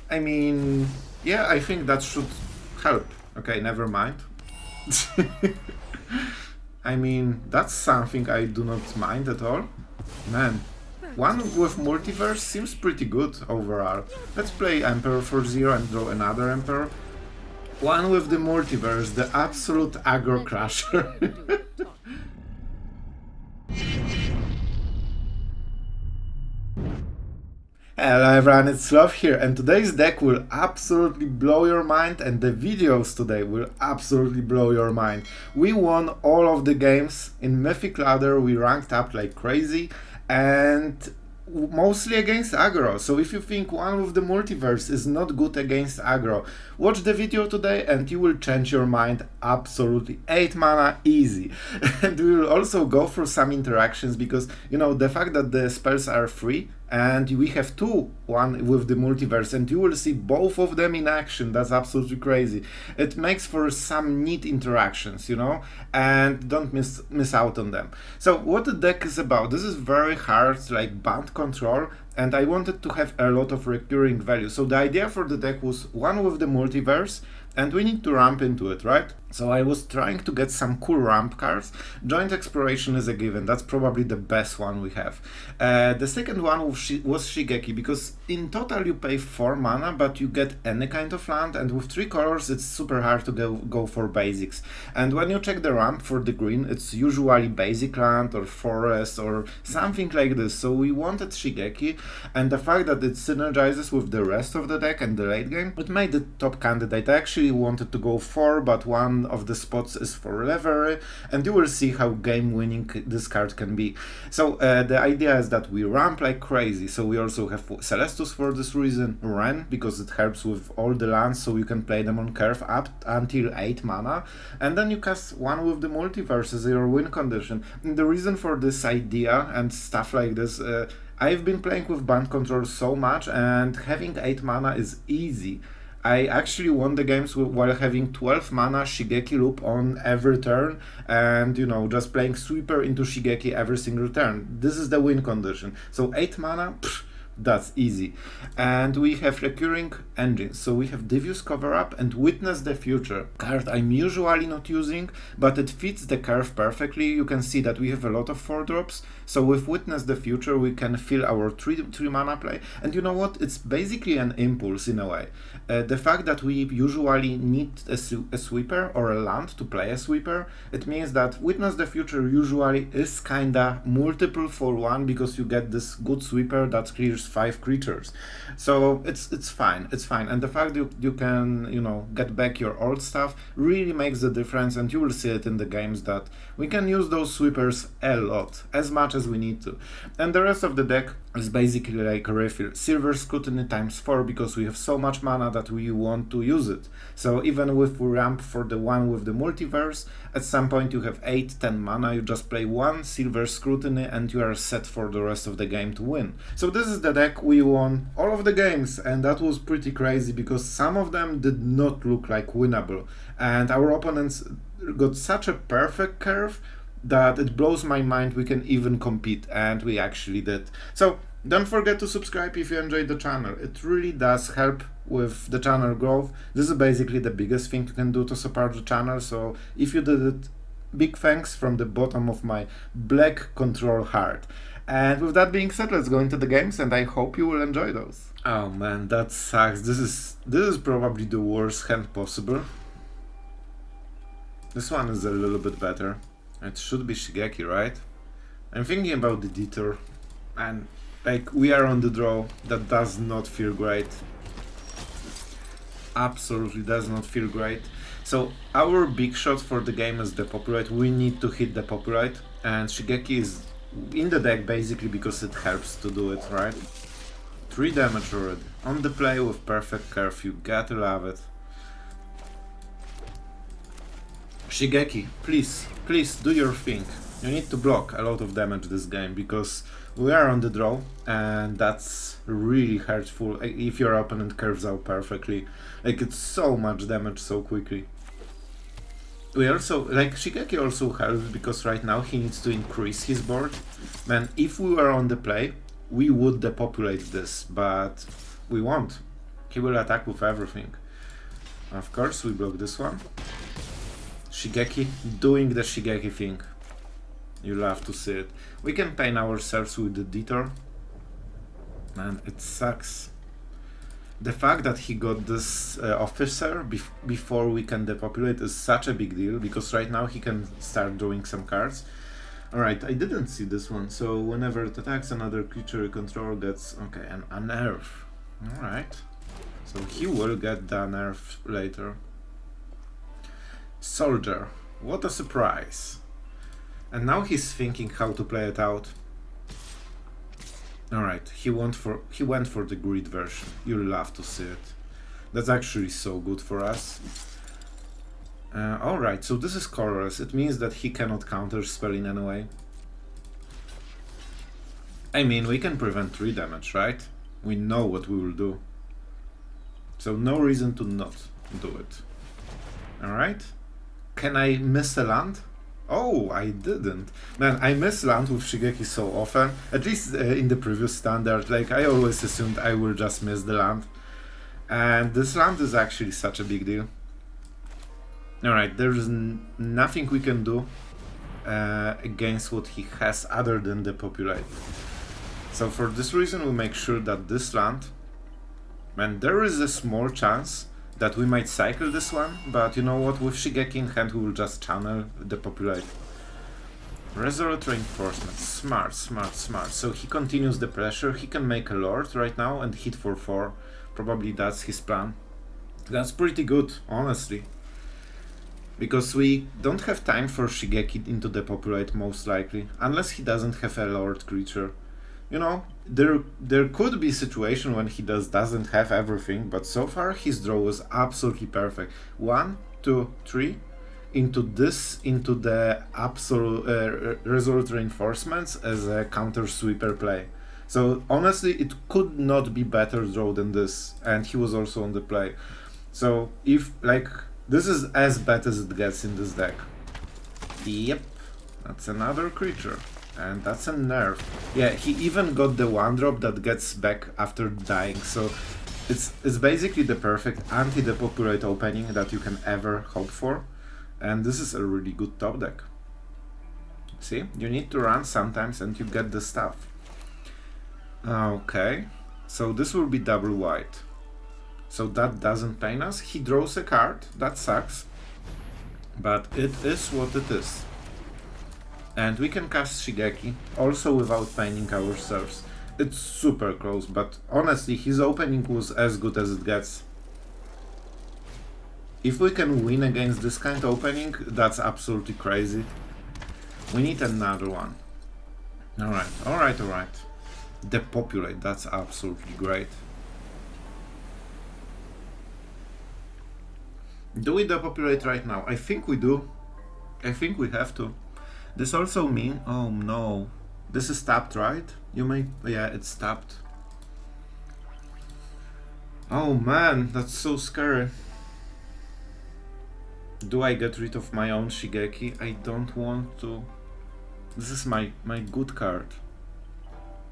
I mean, yeah, I think that should help. Okay, never mind. I mean, that's something I do not mind at all. Man, one with Multiverse seems pretty good overall. Let's play Emperor for 0 and draw another Emperor. One with the Multiverse, the absolute aggro crusher. Hello everyone, it's Sloth here, and today's deck will absolutely blow your mind, and the videos today will absolutely blow your mind. We won all of the games in Mythic ladder, we ranked up like crazy, and mostly against aggro. So if you think one with the Multiverse is not good against aggro, watch the video today and you will change your mind absolutely. 8 mana easy. And we will also go through some interactions because, you know, the fact that the spells are free and we have one with the Multiverse, and you will see both of them in action. That's absolutely crazy. It makes for some neat interactions, you know, and don't miss out on them. So what the deck is about, this is very hard, like Bant control, and I wanted to have a lot of recurring value. So the idea for the deck was one with the Multiverse, and we need to ramp into it, right? So I was trying to get some cool ramp cards. Joint Exploration is a given, that's probably the best one we have. The second one was Shigeki, because in total you pay 4 mana, but you get any kind of land, and with 3 colors it's super hard to go for basics. And when you check the ramp for the green, it's usually basic land or forest or something like this. So we wanted Shigeki, and the fact that it synergizes with the rest of the deck and the late game, it made the top candidate. I actually wanted to go 4, but one of the spots is for Reverie, and you will see how game winning this card can be. So the idea is that we ramp like crazy. So we also have Celestus for this reason, Ren because it helps with all the lands, so you can play them on curve up until 8 mana, and then you cast one with the Multiverse as your win condition. And the reason for this idea and stuff like this, I've been playing with Band control so much, and having 8 mana is easy. I actually won the games while having 12 mana Shigeki loop on every turn, and you know, just playing sweeper into Shigeki every single turn. This is the win condition. So 8 mana, that's easy. And we have recurring engines. So we have Diffuse Cover Up and Witness the Future. Card I'm usually not using, but it fits the curve perfectly. You can see that we have a lot of 4 drops. So with Witness the Future we can fill our 3 mana play. And you know what? It's basically an impulse in a way. The fact that we usually need a sweeper or a land to play a sweeper, it means that Witness the Future usually is kinda multiple for 1, because you get this good sweeper that clears 5 creatures. So it's fine, and the fact you can, you know, get back your old stuff really makes the difference, and you will see it in the games that we can use those sweepers a lot, as much as we need to. And the rest of the deck is basically like a refill. Silver Scrutiny times 4, because we have so much mana that we want to use it. So even if we ramp for the one with the Multiverse, at some point you have 8-10 mana, you just play 1 Silver Scrutiny and you are set for the rest of the game to win. So this is the deck. We won all of the games, and that was pretty crazy because some of them did not look like winnable, and our opponents got such a perfect curve that it blows my mind we can even compete, and we actually did. So don't forget to subscribe if you enjoyed the channel. It really does help with the channel growth. This is basically the biggest thing you can do to support the channel, so if you did it, big thanks from the bottom of my black control heart. And with that being said, let's go into the games, and I hope you will enjoy those. Oh man, that sucks. This is probably the worst hand possible. This one is a little bit better. It should be Shigeki, right? I'm thinking about the Detour, and like, we are on the draw. That does not feel great. Absolutely does not feel great. So our big shot for the game is Depopulate. We need to hit Depopulate, and Shigeki is in the deck basically because it helps to do it, right? 3 damage already. On the play with perfect curve, you gotta love it. Shigeki, please do your thing. You need to block a lot of damage this game, because we are on the draw, and that's really hurtful if your opponent curves out perfectly. Like, it's so much damage so quickly. We also, like, Shigeki also helps because right now he needs to increase his board. Man, if we were on the play, we would depopulate this, but we won't. He will attack with everything. Of course, we block this one. Shigeki, doing the Shigeki thing. You love to see it. We can paint ourselves with the Detour. Man, it sucks. The fact that he got this officer before we can depopulate is such a big deal, because right now he can start drawing some cards. Alright, I didn't see this one, so whenever it attacks another creature you control gets, okay, a nerf. Alright, so he will get the nerf later. Soldier, what a surprise. And now he's thinking how to play it out. Alright, he went for the grid version. You'll love to see it. That's actually so good for us. Alright, so this is colorless. It means that he cannot counter spell in any way. I mean, we can prevent 3 damage, right? We know what we will do. So no reason to not do it. Alright. Can I miss a land? Oh, I didn't. Man, I miss land with Shigeki so often. At least in the previous standard. Like, I always assumed I will just miss the land. And this land is actually such a big deal. Alright, there's nothing we can do against what he has other than Depopulate. So for this reason we make sure that this land... Man, there is a small chance that we might cycle this one, but you know what, with Shigeki in hand we will just channel Depopulate. Resolute Reinforcement, smart, smart, smart. So he continues the pressure, he can make a Lord right now and hit for 4. Probably that's his plan. That's pretty good, honestly. Because we don't have time for Shigeki into Depopulate most likely, unless he doesn't have a Lord creature. You know, there could be a situation when he doesn't have everything, but so far his draw was absolutely perfect. 1, 2, 3 into the absolute Resolute Reinforcements as a counter sweeper play. So honestly, it could not be better draw than this, and he was also on the play. So if like this is as bad as it gets in this deck. Yep, that's another creature. And that's a nerf. Yeah, he even got the 1-drop that gets back after dying, so it's basically the perfect anti-Depopulate opening that you can ever hope for. And this is a really good top deck. See, you need to run sometimes and you get the stuff. Okay, so this will be double white. So that doesn't pain us. He draws a card, that sucks. But it is what it is. And we can cast Shigeki, also without paining ourselves. It's super close, but honestly, his opening was as good as it gets. If we can win against this kind of opening, that's absolutely crazy. We need another one. Alright, alright, alright. Depopulate, that's absolutely great. Do we depopulate right now? I think we do. I think we have to. This also means, oh no, this is tapped, right? You may, yeah, it's tapped. Oh man, that's so scary. Do I get rid of my own Shigeki? I don't want to. This is my good card.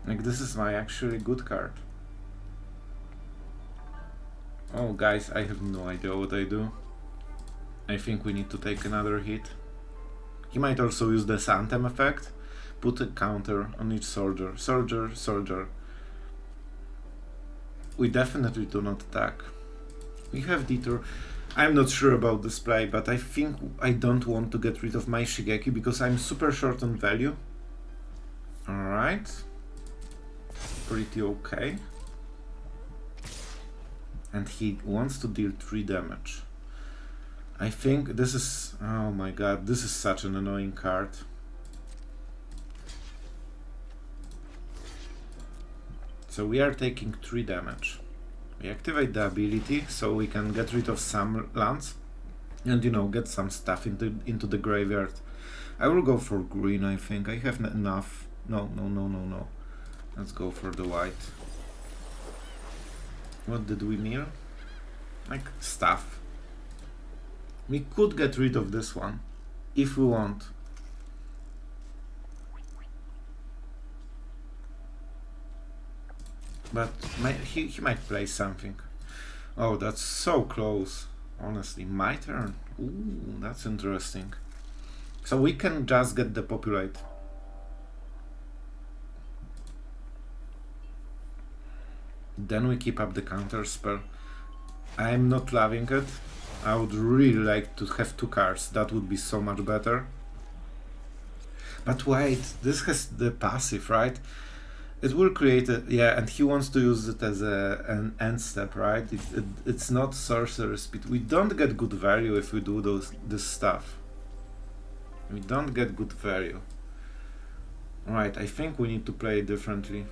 Like, this is my actually good card. Oh guys, I have no idea what I do. I think we need to take another hit. He might also use the Anthem effect, put a counter on each soldier. Soldier, soldier. We definitely do not attack. We have Detour. I'm not sure about this play, but I think I don't want to get rid of my Shigeki because I'm super short on value. Alright. Pretty okay. And he wants to deal 3 damage. I think this is, oh my god, this is such an annoying card. So we are taking 3 damage. We activate the ability so we can get rid of some lands and, you know, get some stuff into the graveyard. I will go for green, I think. I have enough. No. Let's go for the white. What did we mill? Like stuff. We could get rid of this one, if we want. But he might play something. Oh, that's so close. Honestly, my turn. Ooh, that's interesting. So we can just get Depopulate. Then we keep up the counter spell. I'm not loving it. I would really like to have 2 cards. That would be so much better. But wait, this has the passive, right? It will create a, yeah, and he wants to use it as an end step, right? It's not sorcerer speed. We don't get good value if we do this stuff. We don't get good value. Right, I think we need to play it differently.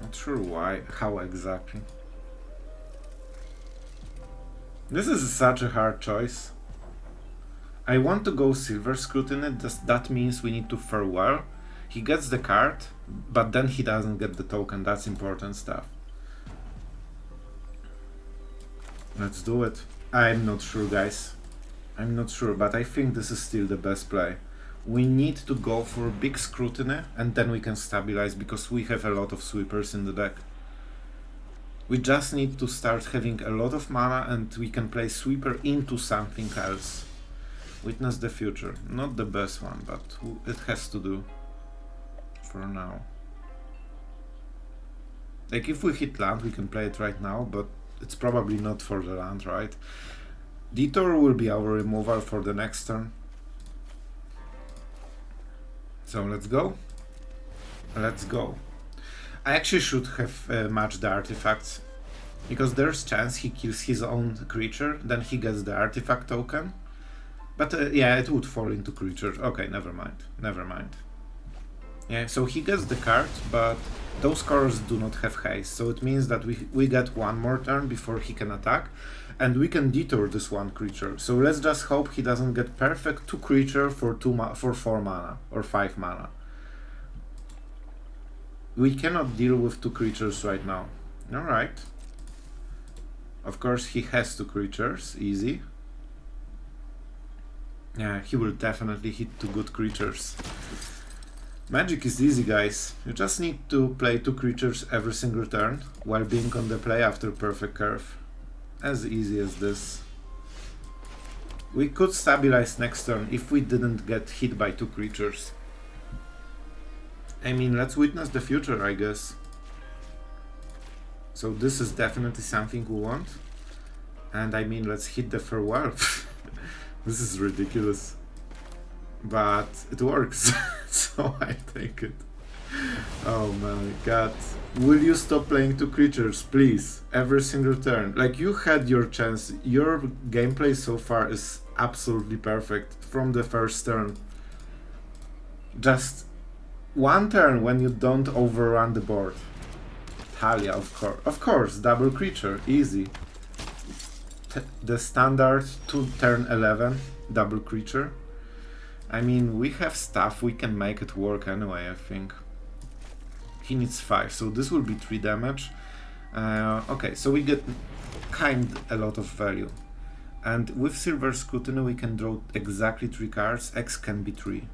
Not sure why, how exactly. This is such a hard choice. I want to go Silver Scrutiny, that means we need to farewell. He gets the card, but then he doesn't get the token, that's important stuff. Let's do it. I'm not sure, guys. I'm not sure, but I think this is still the best play. We need to go for big Scrutiny, and then we can stabilize, because we have a lot of sweepers in the deck. We just need to start having a lot of mana, and we can play sweeper into something else. Witness the Future. Not the best one, but it has to do. For now. Like, if we hit land, we can play it right now, but it's probably not for the land, right? Detour will be our removal for the next turn. So let's go. Let's go. I actually should have matched the artifacts, because there's chance he kills his own creature, then he gets the artifact token. But yeah, it would fall into creatures. Okay, never mind. Never mind. Yeah, so he gets the card, but those cards do not have haste, so it means that we get 1 more turn before he can attack, and we can detour this 1 creature. So let's just hope he doesn't get perfect 2 creature for 4 mana or 5 mana. We cannot deal with 2 creatures right now. Alright. Of course he has 2 creatures, easy. Yeah, he will definitely hit 2 good creatures. Magic is easy, guys. You just need to play 2 creatures every single turn while being on the play after perfect curve. As easy as this. We could stabilize next turn if we didn't get hit by 2 creatures. I mean, let's witness the future, I guess. So this is definitely something we want. And I mean, let's hit the farewell. This is ridiculous. But it works, so I take it. Oh my god. Will you stop playing 2 creatures, please? Every single turn. Like, you had your chance. Your gameplay so far is absolutely perfect from the first turn. Just 1 turn when you don't overrun the board. Talia, of course. Of course, double creature, easy. The standard 2 turn 11, double creature. I mean, we have stuff, we can make it work anyway, I think. He needs 5, so this will be 3 damage. Okay, so we get a lot of value. And with Silver Scrutiny we can draw exactly 3 cards, X can be 3.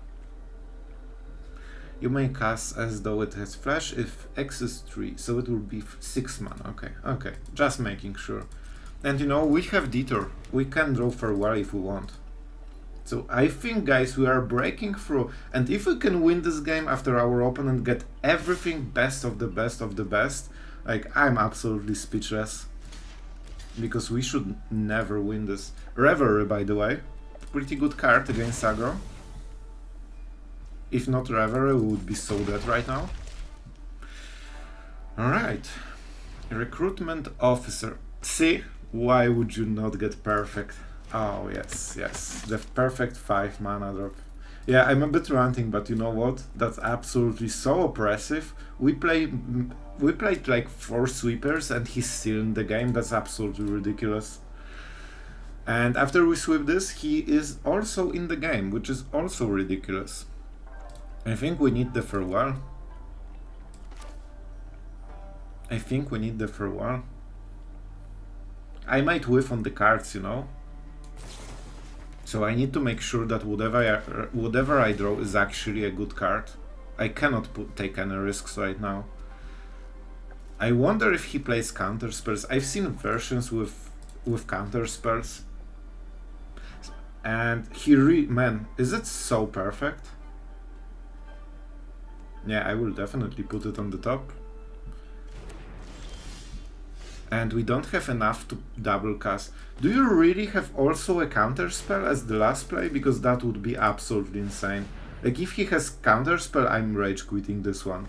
You may cast as though it has flash if X is 3, so it will be 6 mana, okay, just making sure. And you know, we have Detour, we can draw Farewell if we want. So I think, guys, we are breaking through, and if we can win this game after our opponent get everything best of the best of the best, like, I'm absolutely speechless. Because we should never win this. Reverie, by the way, pretty good card against Aggro. If not Reverie, we would be so dead right now. Alright. Recruitment Officer. See? Why would you not get perfect? Oh, yes, the perfect 5 mana drop. Yeah, I'm a bit ranting, but you know what? That's absolutely so oppressive. We played like 4 sweepers and he's still in the game. That's absolutely ridiculous. And after we sweep this, he is also in the game, which is also ridiculous. I think we need the farewell. I might whiff on the cards, you know. So I need to make sure that whatever I draw is actually a good card. I cannot take any risks right now. I wonder if he plays counter spells. I've seen versions with counter spells. And man, is it so perfect? Yeah, I will definitely put it on the top. And we don't have enough to double cast. Do you really have also a counter spell as the last play? Because that would be absolutely insane. Like, if he has counter spell, I'm rage quitting this one.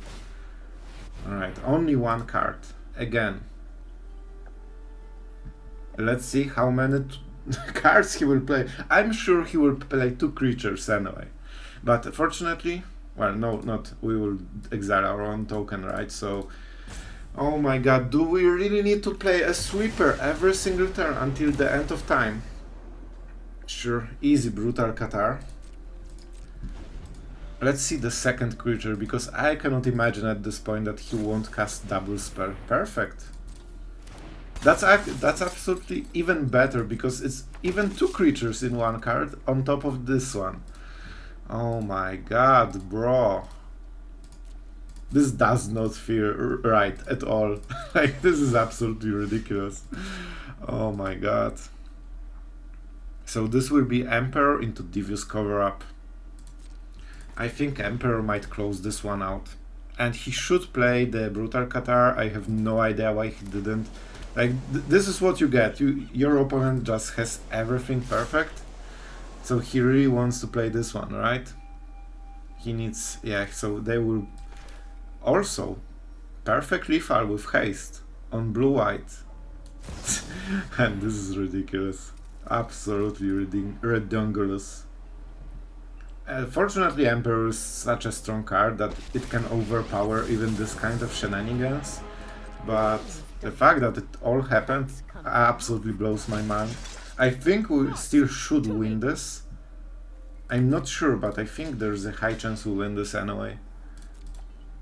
Alright, only one card. Again. Let's see how many cards he will play. I'm sure he will play 2 creatures anyway. But fortunately, well, no, not. We will exile our own token, right? So, oh my god, do we really need to play a sweeper every single turn until the end of time? Sure, easy Brutal Qatar. Let's see the second creature, because I cannot imagine at this point that he won't cast double spell. Perfect. That's absolutely even better, because it's even 2 creatures in one card on top of this one. Oh my god, bro. This does not feel right at all. Like, this is absolutely ridiculous. Oh my god. So this will be Emperor into Devious Cover-Up. I think Emperor might close this one out. And he should play the Brutal Qatar. I have no idea why he didn't. Like, this is what you get. Your opponent just has everything perfect. So he really wants to play this one, right? He needs... yeah, so they will... Also, perfect lethal with haste on blue-white. And this is ridiculous. Absolutely ridiculous. Fortunately, Emperor is such a strong card that it can overpower even this kind of shenanigans. But the fact that it all happened absolutely blows my mind. I think we still should win this. I'm not sure, but I think there's a high chance we win this anyway.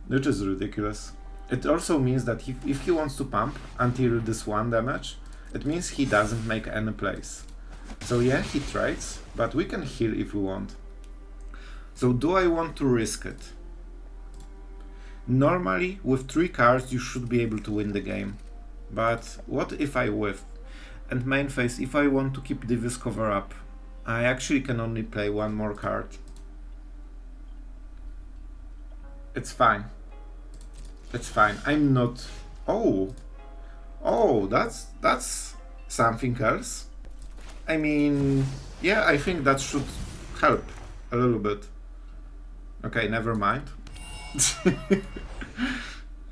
Which is ridiculous. It also means that if he wants to pump until this 1 damage, it means he doesn't make any plays. So yeah, he trades, but we can heal if we want. So do I want to risk it? Normally, with 3 cards you should be able to win the game. But what if I whiff? And main phase, if I want to keep Devious Cover-Up, I actually can only play 1 more card. It's fine. It's fine. I'm not... Oh! Oh, that's something else. I mean... yeah, I think that should help a little bit. Okay, never mind.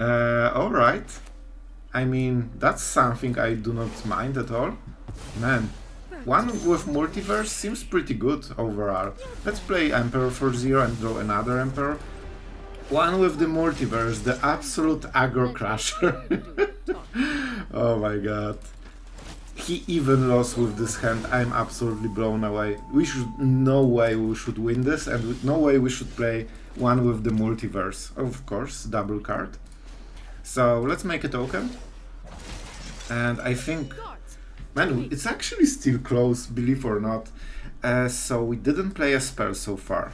Alright. I mean, that's something I do not mind at all. Man, one with Multiverse seems pretty good overall. Let's play Emperor for 0 and draw another Emperor. One with the Multiverse, the absolute aggro crusher. Oh my god. He even lost with this hand. I'm absolutely blown away. No way we should win this, and no way we should play one with the Multiverse. Of course, double card. So let's make a token. And I think, man, it's actually still close, believe or not. So we didn't play a spell so far.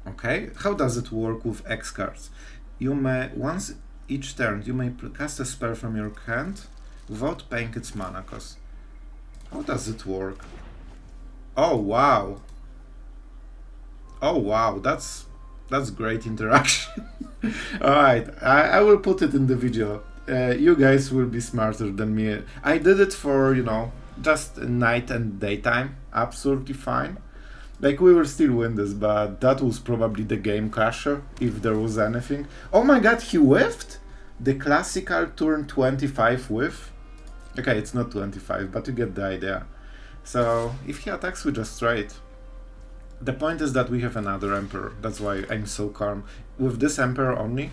Okay, how does it work with X cards? You may, once each turn, you may cast a spell from your hand without paying its mana cost. How does it work? Oh wow! Oh wow, that's great interaction. Alright, I will put it in the video. You guys will be smarter than me. I did it for, you know, just night and daytime. Absolutely fine. Like, we will still win this, but that was probably the game crasher, if there was anything. Oh my god, he whiffed? The classical turn 25 whiff? Okay, it's not 25, but you get the idea. So, if he attacks, we just trade. The point is that we have another Emperor, that's why I'm so calm. With this Emperor only,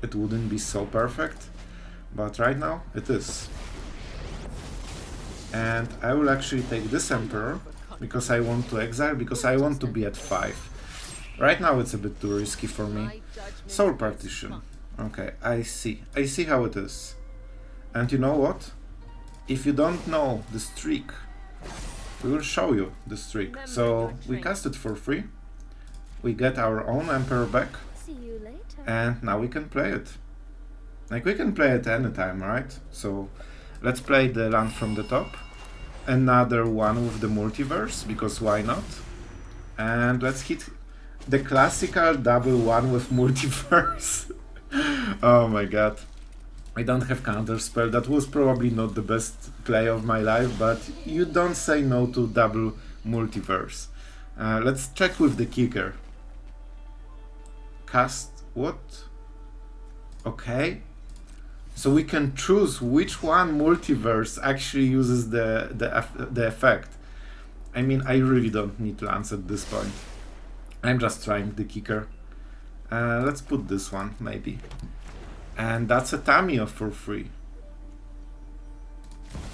it wouldn't be so perfect, but right now, it is. And I will actually take this Emperor, because I want to exile, because I want to be at 5. Right now it's a bit too risky for me. Soul Partition. Okay, I see how it is. And you know what? If you don't know the streak, we will show you the streak. So we cast it for free, we get our own Emperor back, and now we can play it. Like, we can play at any time, right? So let's play the land from the top. Another one with the multiverse, because why not? And let's hit the classical double one with multiverse. Oh my god. I don't have counterspell. That was probably not the best play of my life, but you don't say no to double multiverse. Let's check with the kicker. Cast what? Okay. So we can choose which one multiverse actually uses the effect. I mean, I really don't need lands at this point. I'm just trying the kicker. Let's put this one, maybe. And that's a Tamiyo for free.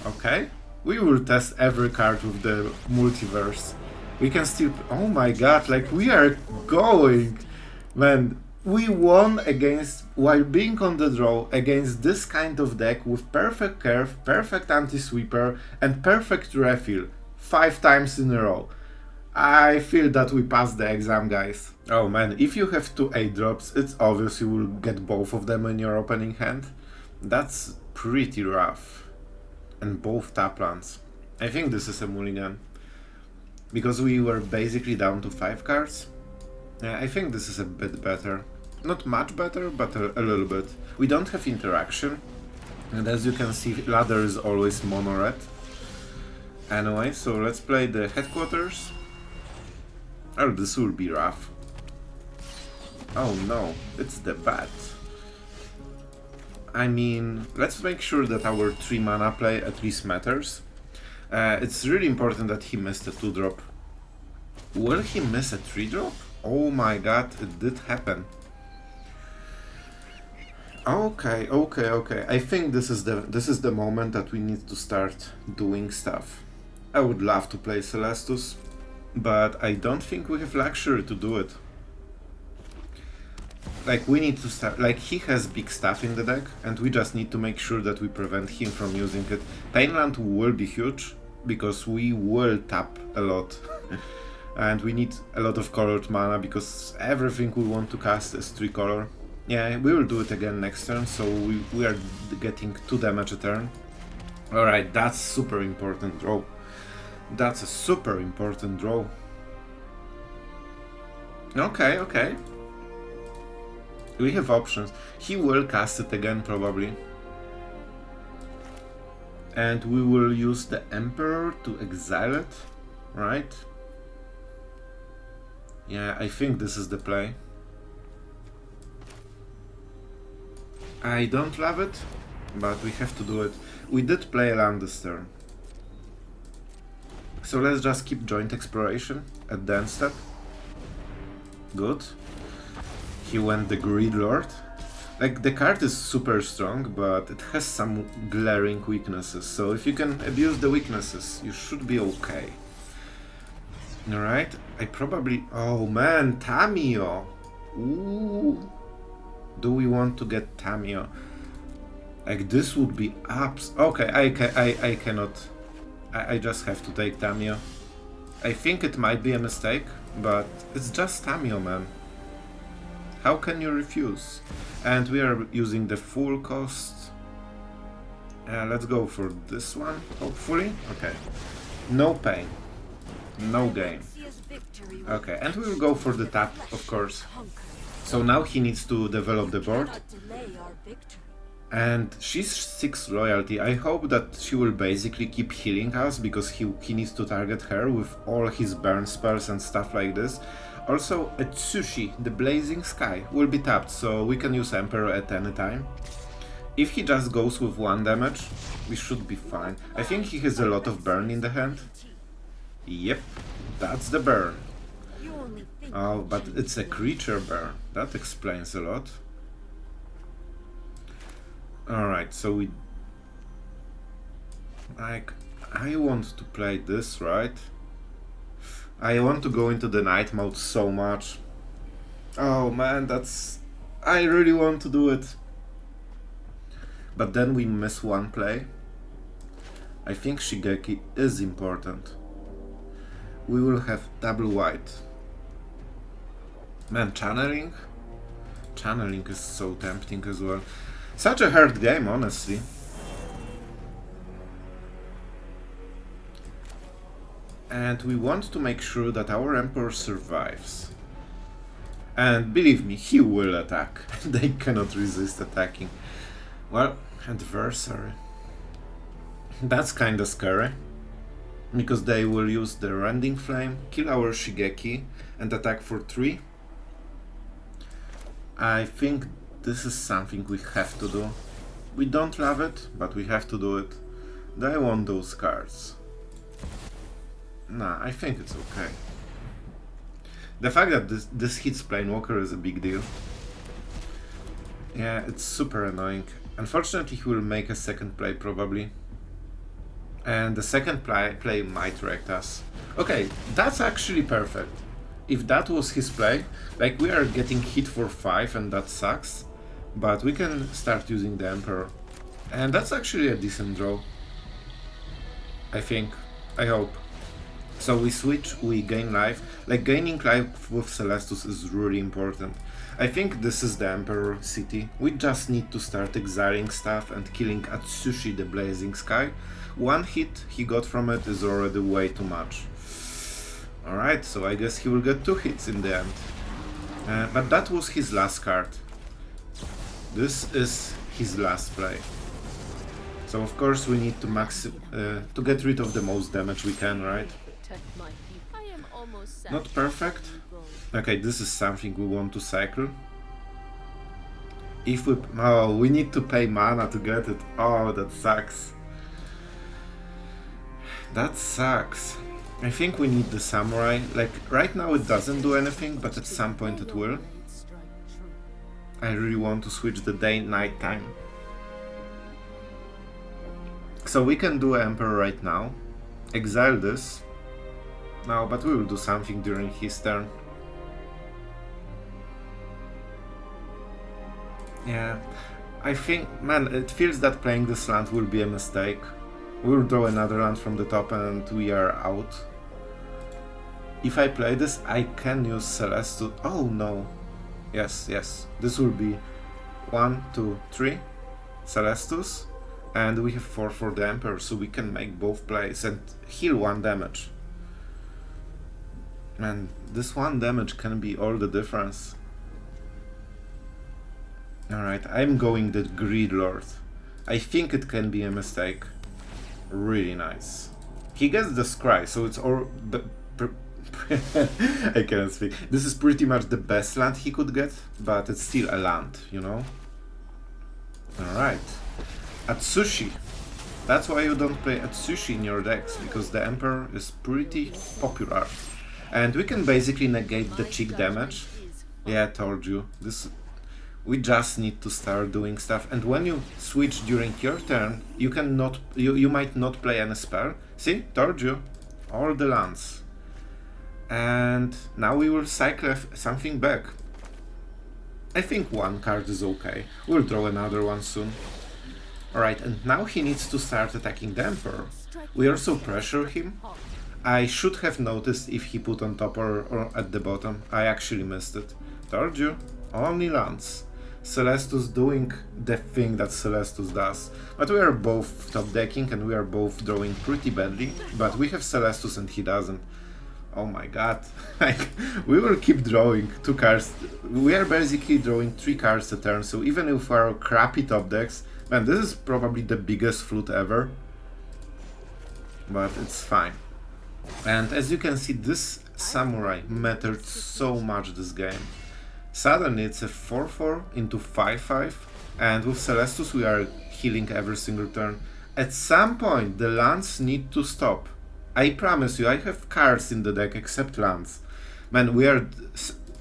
Okay. We will test every card with the multiverse. We can still... Oh my god, like, we are going! Man, we won against... While being on the draw against this kind of deck with perfect curve, perfect anti-sweeper, and perfect refill. 5 times in a row. I feel that we passed the exam, guys. Oh man, if you have 2 8-drops, it's obvious you will get both of them in your opening hand. That's pretty rough. And both tap lands. I think this is a mulligan. Because we were basically down to 5 cards. Yeah, I think this is a bit better. Not much better, but a little bit. We don't have interaction. And as you can see, ladder is always mono-red. Anyway, so let's play the headquarters. Oh, this will be rough. Oh no, it's the bat. I mean, let's make sure that our 3 mana play at least matters. It's really important that he missed a 2-drop. Will he miss a 3-drop? Oh my god, it did happen. Okay. I think this is the moment that we need to start doing stuff. I would love to play Celestus, but I don't think we have luxury to do it. Like, we need to start... Like, he has big stuff in the deck, and we just need to make sure that we prevent him from using it. Painland will be huge, because we will tap a lot. And we need a lot of colored mana, because everything we want to cast is 3 color. Yeah, we will do it again next turn, so we are getting 2 damage a turn. Alright, that's super important draw. That's a super important draw. Okay. We have options. He will cast it again, probably. And we will use the Emperor to exile it, right? Yeah, I think this is the play. I don't love it, but we have to do it. We did play land this turn. So let's just keep joint exploration at the end step. Good. He went the Greed Lord. Like, the card is super strong, but it has some glaring weaknesses. So if you can abuse the weaknesses, you should be okay. Alright, I probably... Oh man, Tamiyo! Ooh. Do we want to get Tamiyo? Like, this would be ups. Okay, I cannot. I just have to take Tamiyo. I think it might be a mistake, but it's just Tamiyo, man. How can you refuse? And we are using the full cost. Let's go for this one, hopefully. Okay. No pain. No gain. Okay, and we will go for the tap, of course. So now he needs to develop the board. And she's 6 loyalty. I hope that she will basically keep healing us, because he needs to target her with all his burn spells and stuff like this. Also, a Tsushi, the Blazing Sky, will be tapped, so we can use Emperor at any time. If he just goes with 1 damage, we should be fine. I think he has a lot of burn in the hand. Yep, that's the burn. Oh, but it's a creature burn. That explains a lot. Alright, so we... Like, I want to play this, right? I want to go into the night mode so much. Oh man, that's... I really want to do it. But then we miss 1 play. I think Shigeki is important. We will have double white. Man, channeling? Channeling is so tempting as well. Such a hard game, honestly. And we want to make sure that our Emperor survives. And believe me, he will attack. They cannot resist attacking. Well, adversary. That's kinda scary. Because they will use the Rending Flame, kill our Shigeki, and attack for 3. I think this is something we have to do. We don't love it, but we have to do it. They want those cards. Nah, I think it's okay. The fact that this hits Planewalker is a big deal. Yeah, it's super annoying. Unfortunately, he will make a second play probably. And the second play might wreck us. Okay, that's actually perfect. If that was his play, like we are getting hit for 5 and that sucks. But we can start using the Emperor. And that's actually a decent draw. I think. I hope. So we switch, we gain life. Like gaining life with Celestus is really important. I think this is the Emperor city. We just need to start exiling stuff and killing Atsushi the Blazing Sky. One hit he got from it is already way too much. Alright, so I guess he will get 2 hits in the end. But that was his last card. This is his last play. So of course we need to get rid of the most damage we can, right? Not perfect. Okay, this is something we want to cycle. If we... Oh, we need to pay mana to get it. Oh, that sucks. That sucks. I think we need the Samurai. Like, right now it doesn't do anything, but at some point it will. I really want to switch the day-night time. So we can do Emperor right now. Exile this. No, but we will do something during his turn. Yeah, I think, man, it feels that playing this land will be a mistake. We'll draw another land from the top and we are out. If I play this, I can use Celestus. Oh no. Yes, yes. This will be 1, 2, 3 Celestus. And we have 4 for the Emperor, so we can make both plays and heal 1 damage. Man, this 1 damage can be all the difference. Alright, I'm going the Greed Lord. I think it can be a mistake. Really nice. He gets the Scry, so it's all... I can't speak. This is pretty much the best land he could get, but it's still a land, you know? Alright. Atsushi. That's why you don't play Atsushi in your decks, because the Emperor is pretty popular. And we can basically negate the cheek damage. Yeah, I told you. We just need to start doing stuff. And when you switch during your turn, you might not play any spell. See? Told you. All the lands. And now we will cycle something back. I think 1 card is okay. We'll draw another one soon. Alright, and now he needs to start attacking the Emperor. We also pressure him. I should have noticed if he put on top or at the bottom. I actually missed it. Told you. Only lands. Celestus doing the thing that Celestus does. But we are both top decking and we are both drawing pretty badly. But we have Celestus and he doesn't. Oh my god. Like, we will keep drawing 2 cards. We are basically drawing 3 cards a turn. So even if we are crappy top decks, man, this is probably the biggest flute ever. But it's fine. And as you can see, this Samurai mattered so much this game. Suddenly it's a 4-4 into 5-5, and with Celestus we are healing every single turn. At some point the lands need to stop. I promise you, I have cards in the deck except lands. Man, we are...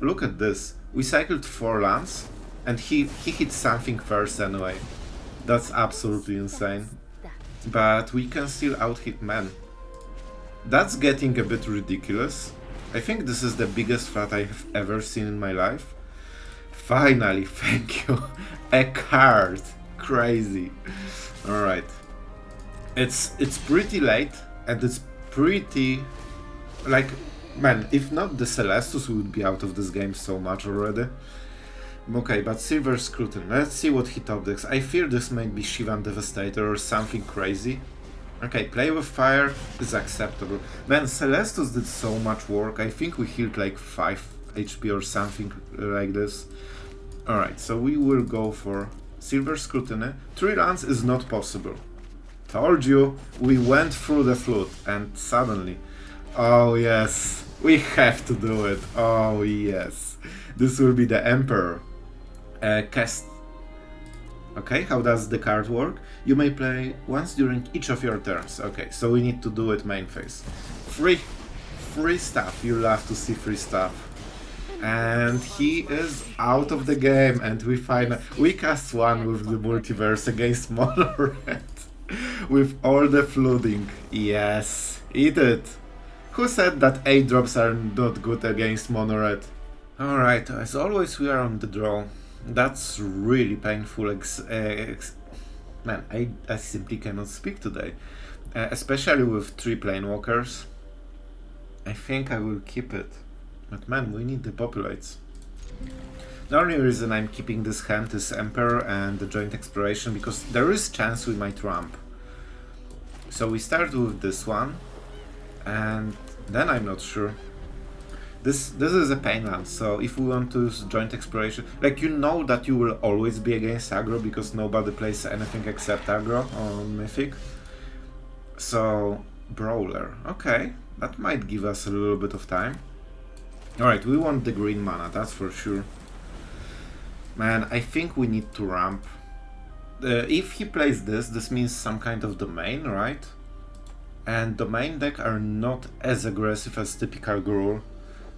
Look at this. We cycled 4 lands, and he hit something first anyway. That's absolutely insane. But we can still out-hit, man. That's getting a bit ridiculous. I think this is the biggest flat I have ever seen in my life. Finally, thank you. A card. Crazy. Alright. It's pretty late, and it's pretty... Like, man, if not the Celestus, we would be out of this game so much already. Okay, but Silver Scrutiny. Let's see what he top decks. I fear this might be Shivan Devastator or something crazy. Okay, play with fire is acceptable. Man, Celestus did so much work. I think we healed like 5 HP or something like this. Alright, so we will go for Silver Scrutiny. 3 runs is not possible. Told you, we went through the flood and suddenly... Oh yes, we have to do it. Oh yes. This will be the Emperor. Cast. Okay, how does the card work? You may play once during each of your turns. Okay, so we need to do it main phase. Free stuff. You love to see free stuff. And he is out of the game, and we cast one with the Multiverse against Mono Red. With all the flooding. Yes, eat it. Who said that 8 drops are not good against Mono Red? Alright, as always we are on the draw. That's really painful. Man, I simply cannot speak today. Especially with 3 Planewalkers. I think I will keep it. But man, we need Depopulates. The only reason I'm keeping this hand is Emperor and the Joint Exploration, because there is chance we might ramp. So we start with this one, and then I'm not sure. This is a pain land, so if we want to use Joint Exploration, like, you know that you will always be against aggro because nobody plays anything except aggro on Mythic. So Brawler, okay, that might give us a little bit of time. Alright, we want the green mana, that's for sure. Man, I think we need to ramp. If he plays this means some kind of domain, right? And domain deck are not as aggressive as typical Gruul.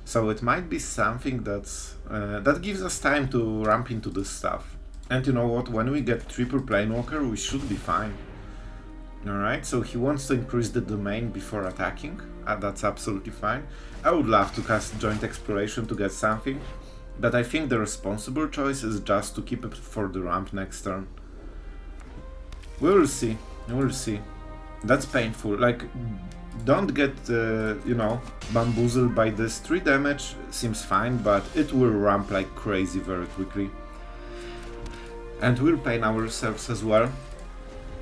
So it might be something that's that gives us time to ramp into this stuff. And you know what, when we get triple Planewalker, we should be fine. Alright, so he wants to increase the domain before attacking. That's absolutely fine. I would love to cast Joint Exploration to get something, but I think the responsible choice is just to keep it for the ramp next turn. We will see, we will see. That's painful, like, don't get, you know, bamboozled by this. 3 damage seems fine, but it will ramp like crazy very quickly. And we'll pain ourselves as well.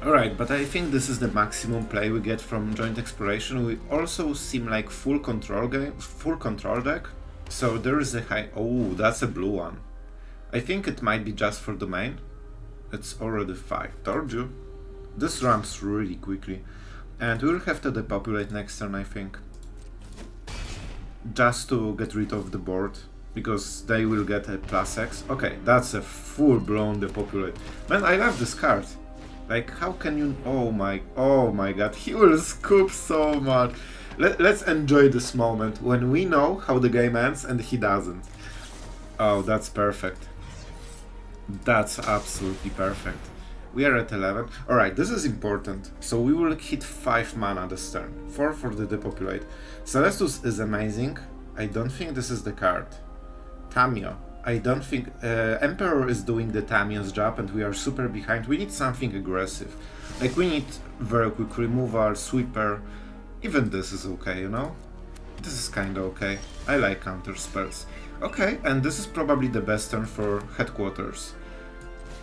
Alright, but I think this is the maximum play we get from Joint Exploration. We also seem like full control deck. So there is a high... Oh, that's a blue one. I think it might be just for domain. It's already 5. Told you. This ramps really quickly. And we'll have to depopulate next turn, I think. Just to get rid of the board. Because they will get a +X. Okay, that's a full-blown depopulate. Man, I love this card. Like, how can you... Oh my god, he will scoop so much. Let's enjoy this moment when we know how the game ends and he doesn't. Oh, that's perfect. That's absolutely perfect. We are at 11. Alright, this is important. So we will hit 5 mana this turn. 4 for the Depopulate. Celestus is amazing. I don't think this is the card. Tamiyo. I don't think... Emperor is doing the Tamiyo's job and we are super behind. We need something aggressive. Like, we need very quick removal, sweeper. Even this is okay, you know? This is kinda okay. I like counter spells. Okay, and this is probably the best turn for headquarters.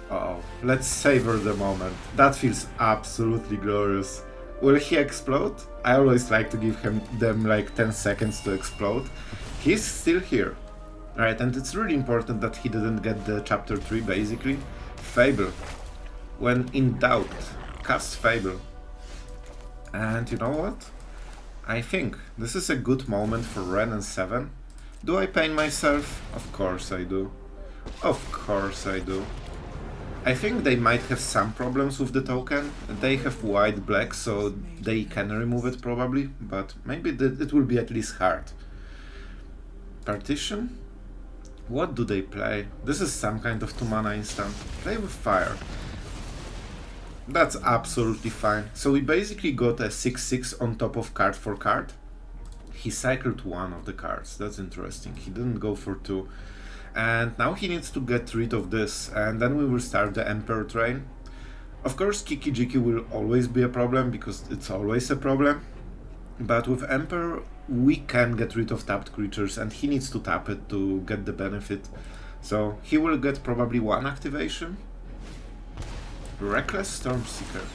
Oh, let's savor the moment. That feels absolutely glorious. Will he explode? I always like to give them like 10 seconds to explode. He's still here. Alright, and it's really important that he didn't get the chapter 3 basically. Fable. When in doubt, cast Fable. And you know what? I think this is a good moment for Ren and 7. Do I pain myself? Of course I do. Of course I do. I think they might have some problems with the token. They have white-black, so they can remove it probably, but maybe it will be at least hard. Partition? What do they play? This is some kind of 2 mana instant. Play with fire. That's absolutely fine. So we basically got a 6/6 on top of card for card. He cycled 1 of the cards. That's interesting. He didn't go for 2. And now he needs to get rid of this, and then we will start the Emperor train. Of course, Kiki-Jiki will always be a problem, because it's always a problem. But with Emperor, we can get rid of tapped creatures, and he needs to tap it to get the benefit. So he will get probably one activation. Reckless Stormseeker.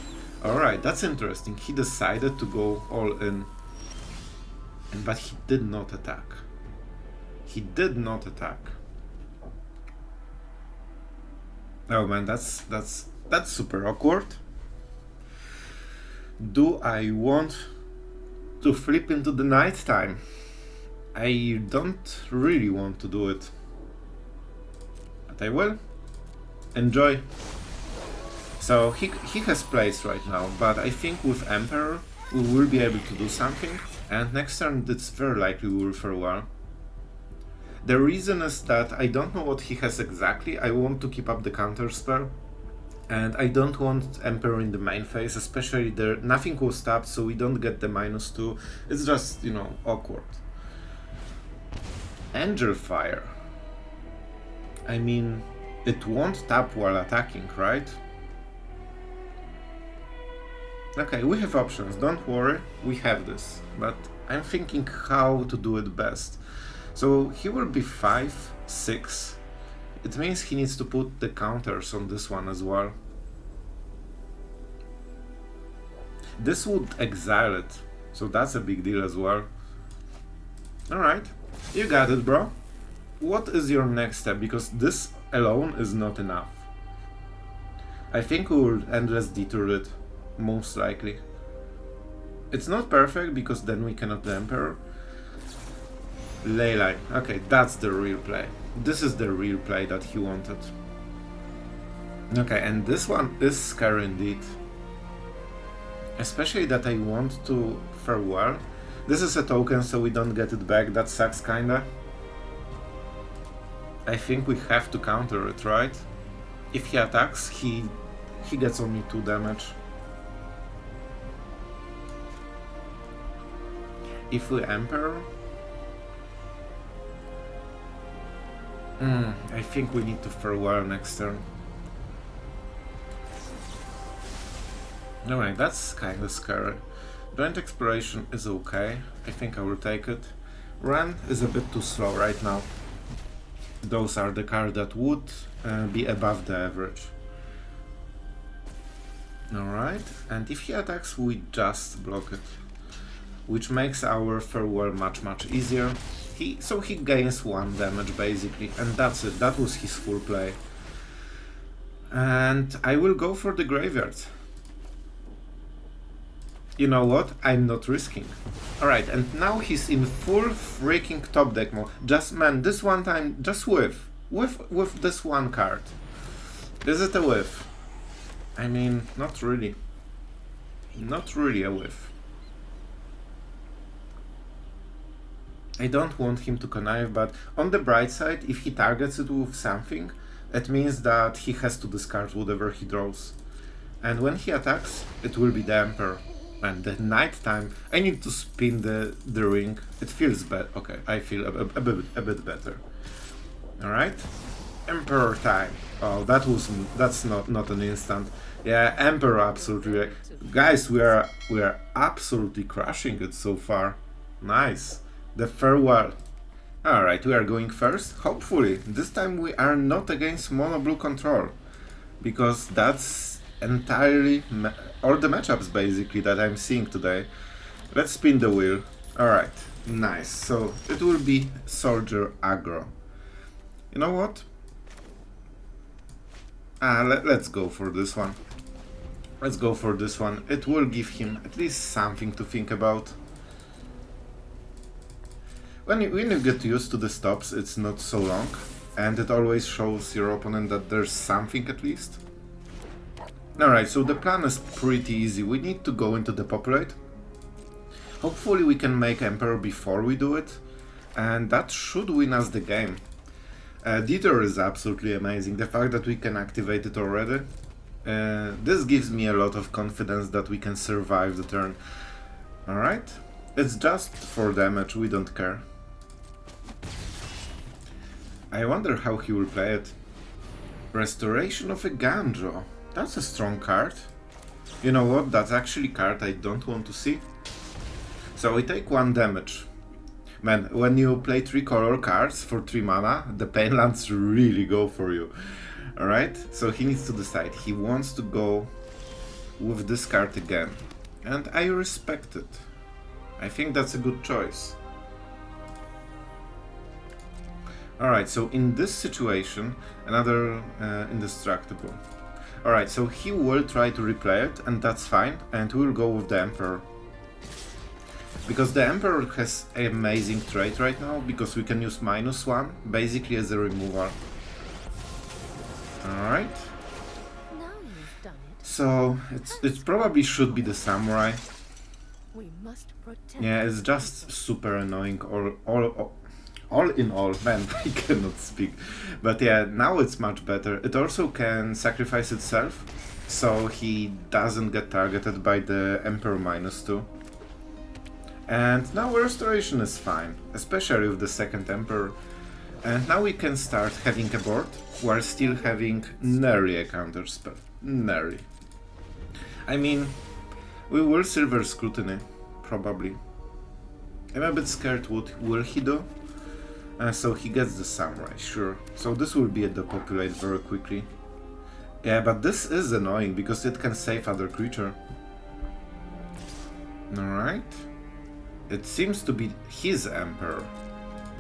Alright, that's interesting. He decided to go all in. But he did not attack. He did not attack. Oh man, that's super awkward. Do I want to flip into the night time? I don't really want to do it. But I will. Enjoy. So he has place right now, but I think with Emperor we will be able to do something, and next turn it's very likely we will farewell. The reason is that I don't know what he has exactly. I want to keep up the counter spell, and I don't want Emperor in the main phase, especially there nothing was tapped, so we don't get the -2. It's just, you know, awkward. Angel Fire. I mean, it won't tap while attacking, right? Okay, we have options, don't worry, we have this, but I'm thinking how to do it best. So he will be 5, 6. It means he needs to put the counters on this one as well. This would exile it, so that's a big deal as well. Alright, you got it, bro. What is your next step? Because this alone is not enough. I think we will Endless Detour it, most likely. It's not perfect because then we cannot the Emperor. Leyline. Okay, that's the real play. This is the real play that he wanted. Okay, and this one is scary indeed. Especially that I want to farewell. This is a token, so we don't get it back. That sucks kinda. I think we have to counter it, right? If he attacks, he gets only 2 damage. If we Emperor... I think we need to farewell next turn. Alright, that's kinda scary. Giant Exploration is okay. I think I will take it. Run is a bit too slow right now. Those are the cards that would be above the average. Alright, and if he attacks, we just block it. Which makes our farewell much easier. So he gains 1 damage basically, and that's it. That was his full play. And I will go for the graveyard. You know what? I'm not risking. Alright, and now he's in full freaking top deck mode. Just, man, this one time, just whiff. With this one card. Is it a whiff? I mean, not really. Not really a whiff. I don't want him to connive, but on the bright side, if he targets it with something, it means that he has to discard whatever he draws. And when he attacks, it will be the Emperor. And the night time, I need to spin the ring. It feels bad. Okay, I feel a bit better. Alright? Emperor time. Oh, that's not an instant. Yeah, Emperor absolutely. Guys, we are absolutely crushing it so far. Nice. The farewell. Alright, we are going first. Hopefully, this time we are not against mono blue control. Because that's entirely all the matchups basically that I'm seeing today. Let's spin the wheel. Alright, nice. So it will be Soldier Aggro. You know what? Let's go for this one. Let's go for this one. It will give him at least something to think about. When you get used to the stops, it's not so long, and it always shows your opponent that there's something at least. Alright, so the plan is pretty easy. We need to go into Depopulate. Hopefully we can make Emperor before we do it, and that should win us the game. Detour is absolutely amazing. The fact that we can activate it already, this gives me a lot of confidence that we can survive the turn. Alright, it's just for damage, we don't care. I wonder how he will play it. Restoration of a Ganjo. That's a strong card. You know what? That's actually a card I don't want to see. So we take 1 damage. Man, when you play 3 color cards for 3 mana, the Painlands really go for you. Alright, so he needs to decide. He wants to go with this card again. And I respect it. I think that's a good choice. Alright, so in this situation, another indestructible. Alright, so he will try to replay it, and that's fine, and we'll go with the Emperor. Because the Emperor has an amazing trait right now, because we can use -1, basically as a removal. Alright. So, it probably should be the Samurai. Yeah, it's just super annoying, all in all, man, I cannot speak. But yeah, now it's much better. It also can sacrifice itself, so he doesn't get targeted by the Emperor -2. And now Restoration is fine, especially with the second Emperor. And now we can start having a board, while still having nary a counterspell. Nary. I mean, we will Silver Scrutiny, probably. I'm a bit scared what will he do. So he gets the Samurai, sure. So this will be a Depopulate very quickly. Yeah, but this is annoying because it can save other creature. Alright. It seems to be his Emperor.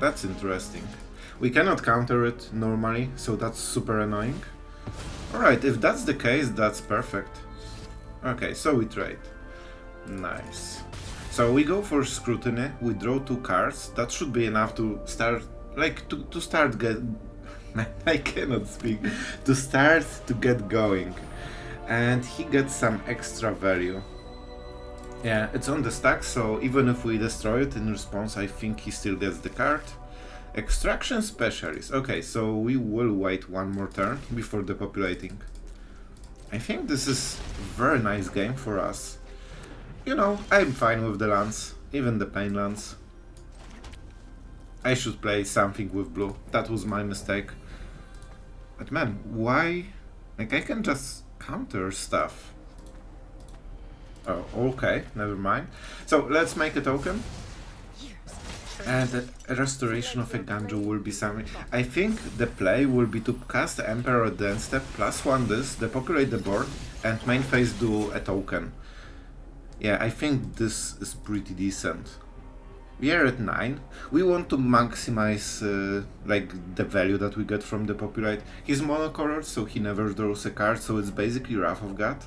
That's interesting. We cannot counter it normally, so that's super annoying. Alright, if that's the case, that's perfect. Okay, so we trade. Nice. So we go for Scrutiny, we draw 2 cards, that should be enough to start, like, to start get... I cannot speak. To start to get going. And he gets some extra value. Yeah, it's on the stack, so even if we destroy it in response, I think he still gets the card. Extraction Specialist. Okay, so we will wait one more turn before depopulating. I think this is a very nice game for us. You know, I'm fine with the lands, even the pain lands. I should play something with blue, that was my mistake. But man, why? Like, I can just counter stuff. Oh, okay, never mind. So, let's make a token. And a Restoration of a Ganjo will be something. I think the play will be to cast Emperor at the end step, +1 this, depopulate the board, and main phase do a token. Yeah, I think this is pretty decent. We are at 9. We want to maximize like the value that we get from Depopulate. He's monocolored, so he never draws a card, so it's basically Wrath of God.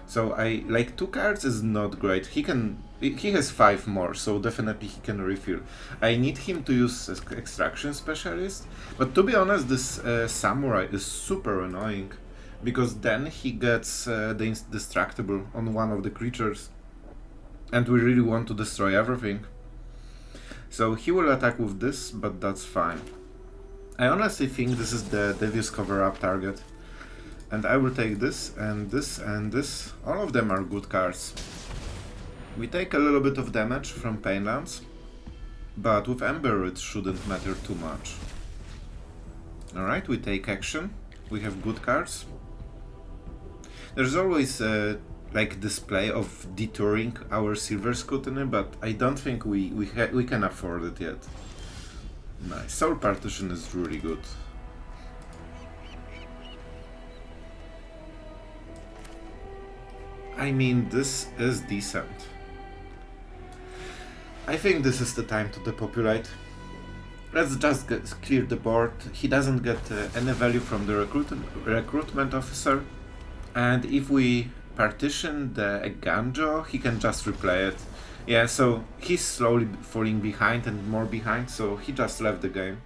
So I like 2 cards is not great. He has 5 more, so definitely he can refill. I need him to use Extraction Specialist, but to be honest, this Samurai is super annoying. Because then he gets the Indestructible on one of the creatures. And we really want to destroy everything. So he will attack with this, but that's fine. I honestly think this is the Devious Cover-Up target. And I will take this, and this, and this. All of them are good cards. We take a little bit of damage from Painlands. But with Ember it shouldn't matter too much. Alright, we take action. We have good cards. There's always like display of detouring our Silver Scrutiny, but I don't think we can afford it yet. Nice. Soul Partition is really good. I mean, this is decent. I think this is the time to depopulate. Let's just clear the board. He doesn't get any value from the recruitment officer. And if we partition the Ganjo, he can just replay it. Yeah, so he's slowly falling behind and more behind, so he just left the game.